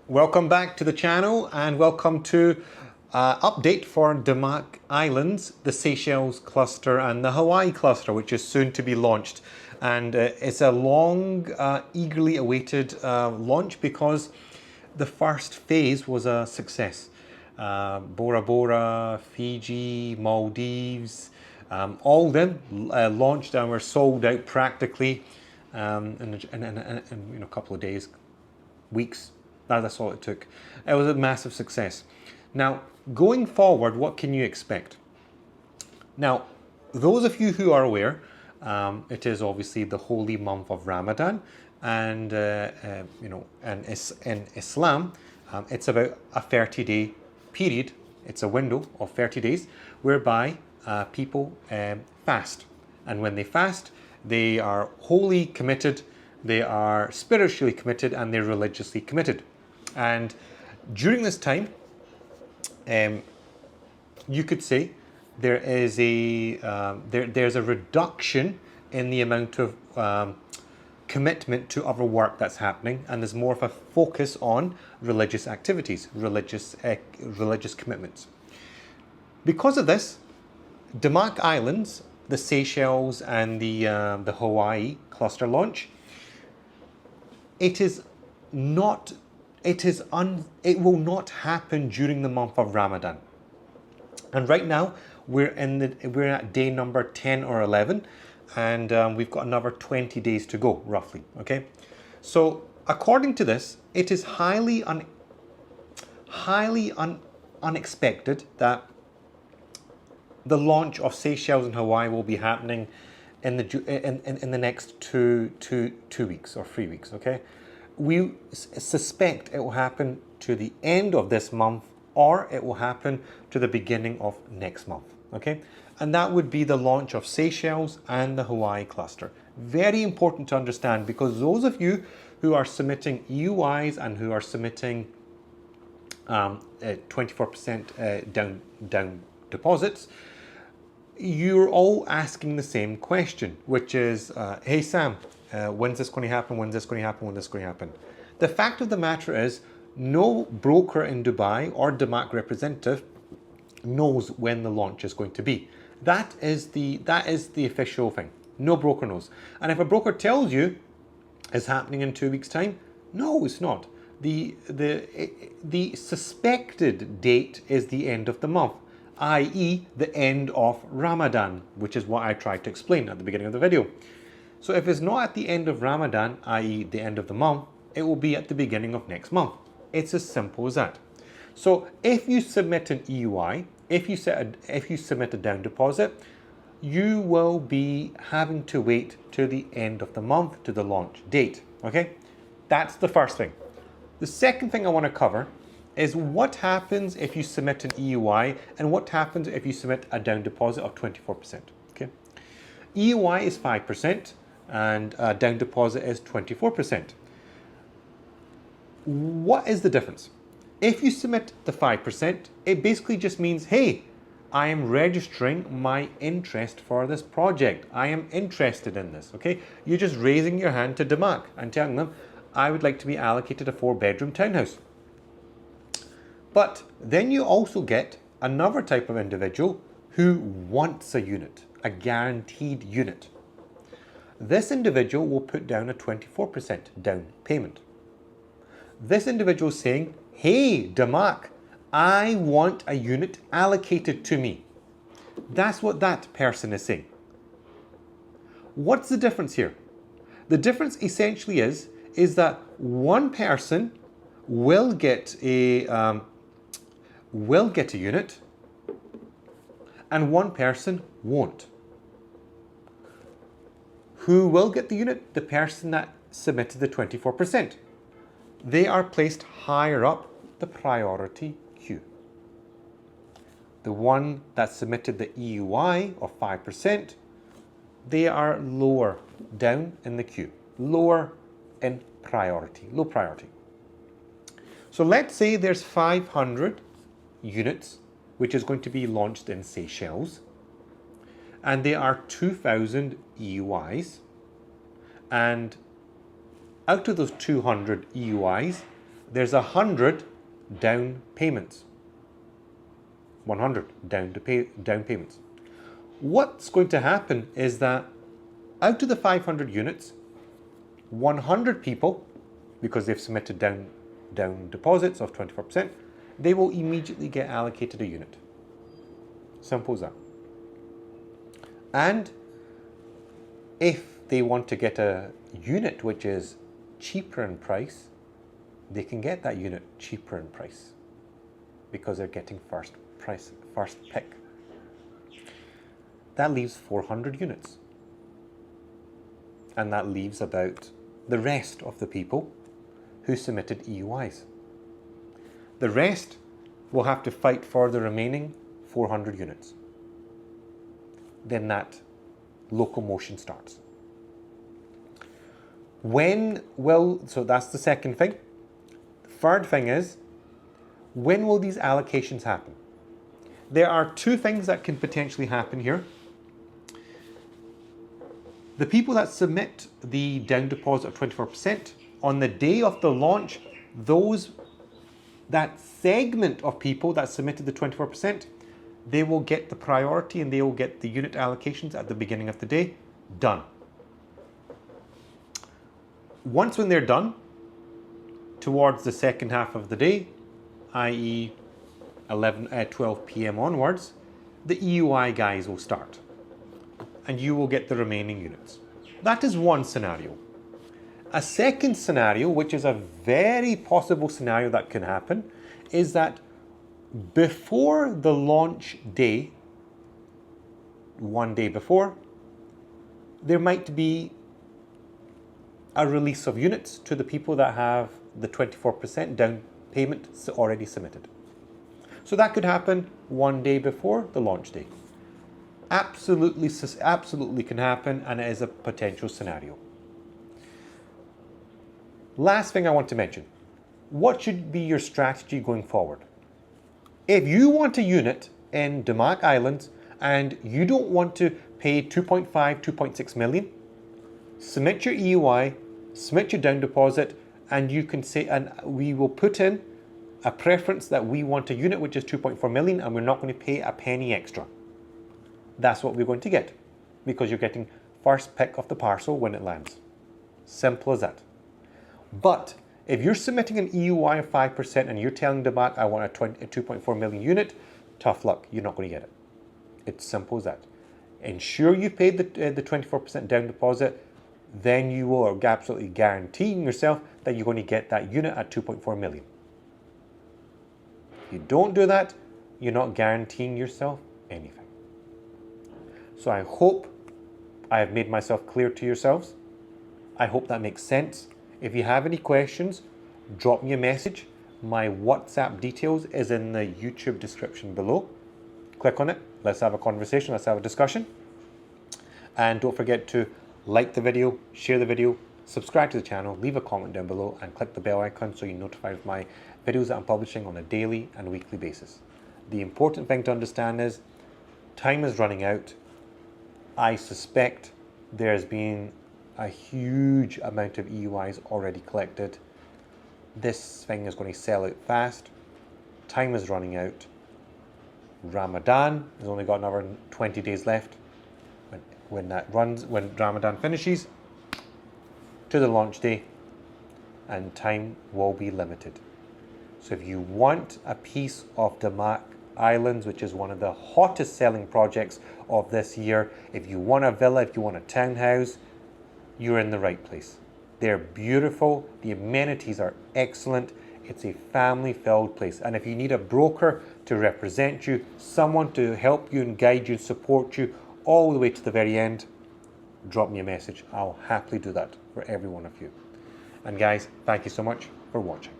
Welcome back to the channel and welcome to update for Damac Islands, the Seychelles cluster and the Hawaii cluster, which is soon to be launched. And it's a long, eagerly awaited launch because the first phase was a success. Bora Bora, Fiji, Maldives, all of them launched and were sold out practically in a couple of days, weeks. That's all it took. It was a massive success. Now, going forward, what can you expect? Now, those of you who are aware, it is obviously the holy month of Ramadan, and in Islam, it's about a 30-day period. It's a window of 30 days whereby people fast, and when they fast, they are wholly committed, they are spiritually committed, and they're religiously committed. And during this time, you could say there is there's a reduction in the amount of commitment to other work that's happening, and there's more of a focus on religious activities, religious commitments. Because of this, Damac Islands, the Seychelles, and the Hawaii cluster launch, it will not happen during the month of Ramadan. And right now we're at day number 10 or 11, and we've got another 20 days to go, roughly. Okay, so according to this, it is highly unexpected that the launch of Seychelles and Hawaii will be happening in the next two weeks or 3 weeks. Okay, we suspect it will happen to the end of this month, or it will happen to the beginning of next month. Okay, and that would be the launch of Seychelles and the Hawaii cluster. Very important to understand, because those of you who are submitting EUIs and who are submitting 24% down deposits, you're all asking the same question, which is, hey Sam, when's this going to happen? When's this going to happen? When's this going to happen? The fact of the matter is, no broker in Dubai or Damac representative knows when the launch is going to be. That is the official thing. No broker knows. And if a broker tells you it's happening in 2 weeks' time, no, it's not. The suspected date is the end of the month, i.e. the end of Ramadan, which is what I tried to explain at the beginning of the video. So if it's not at the end of Ramadan, i.e. the end of the month, it will be at the beginning of next month. It's as simple as that. So if you submit an EUI, if you submit a down deposit, you will be having to wait till the end of the month to the launch date. Okay, that's the first thing. The second thing I want to cover is what happens if you submit an EUI and what happens if you submit a down deposit of 24%. Okay, EUI is 5% and a down deposit is 24%. What is the difference? If you submit the 5%, it basically just means, hey, I am registering my interest for this project. I am interested in this, okay? You're just raising your hand to Damac and telling them, I would like to be allocated a 4-bedroom townhouse. But then you also get another type of individual who wants a unit, a guaranteed unit. This individual will put down a 24% down payment. This individual is saying, hey, Damac, I want a unit allocated to me. That's what that person is saying. What's the difference here? The difference essentially is that one person will get a unit and one person won't. Who will get the unit? The person that submitted the 24%. They are placed higher up the priority queue. The one that submitted the EUI of 5%, they are lower down in the queue, lower in priority, low priority. So let's say there's 500 units, which is going to be launched in Seychelles, and there are 2,000 EUIs, and out of those 200 EUIs, there's 100 down payments. 100 down payments. What's going to happen is that out of the 500 units, 100 people, because they've submitted down deposits of 24%, they will immediately get allocated a unit. Simple as that. And if they want to get a unit which is cheaper in price, they can get that unit cheaper in price because they're getting first pick. That leaves 400 units. And that leaves about the rest of the people who submitted EUIs. The rest will have to fight for the remaining 400 units. Then that locomotion starts. So that's the second thing. The third thing is, when will these allocations happen? There are two things that can potentially happen here. The people that submit the down deposit of 24%, on the day of the launch, that segment of people that submitted the 24%, they will get the priority and they will get the unit allocations at the beginning of the day done. Once when they're done, towards the second half of the day, i.e. 12 p.m. onwards, the EUI guys will start and you will get the remaining units. That is one scenario. A second scenario, which is a very possible scenario that can happen, is that before the launch day, one day before, there might be a release of units to the people that have the 24% down payment already submitted. So that could happen one day before the launch day. Absolutely can happen, and it is a potential scenario. Last thing I want to mention, what should be your strategy going forward? If you want a unit in Damac Islands and you don't want to pay 2.5, 2.6 million, submit your EUI, submit your down deposit, and you can say, and we will put in a preference that we want a unit which is 2.4 million and we're not going to pay a penny extra. That's what we're going to get, because you're getting first pick of the parcel when it lands. Simple as that. But if you're submitting an EUI of 5% and you're telling Damac, I want a 2.4 million unit, tough luck, you're not going to get it. It's simple as that. Ensure you paid the 24% down deposit, then you are absolutely guaranteeing yourself that you're going to get that unit at 2.4 million. If you don't do that, you're not guaranteeing yourself anything. So I hope I have made myself clear to yourselves. I hope that makes sense. If you have any questions, drop me a message. My WhatsApp details is in the YouTube description below. Click on it. Let's have a conversation. Let's have a discussion. And don't forget to like the video, share the video, subscribe to the channel, leave a comment down below, and click the bell icon so you're notified of my videos that I'm publishing on a daily and weekly basis. The important thing to understand is time is running out. I suspect there's been a huge amount of EUIs already collected. This thing is going to sell out fast. Time is running out. Ramadan has only got another 20 days left. When Ramadan finishes, to the launch day, and time will be limited. So if you want a piece of Damac Islands, which is one of the hottest selling projects of this year, if you want a villa, if you want a townhouse, you're in the right place. They're beautiful, the amenities are excellent, it's a family-filled place. And if you need a broker to represent you, someone to help you and guide you and support you all the way to the very end, drop me a message. I'll happily do that for every one of you. And guys, thank you so much for watching.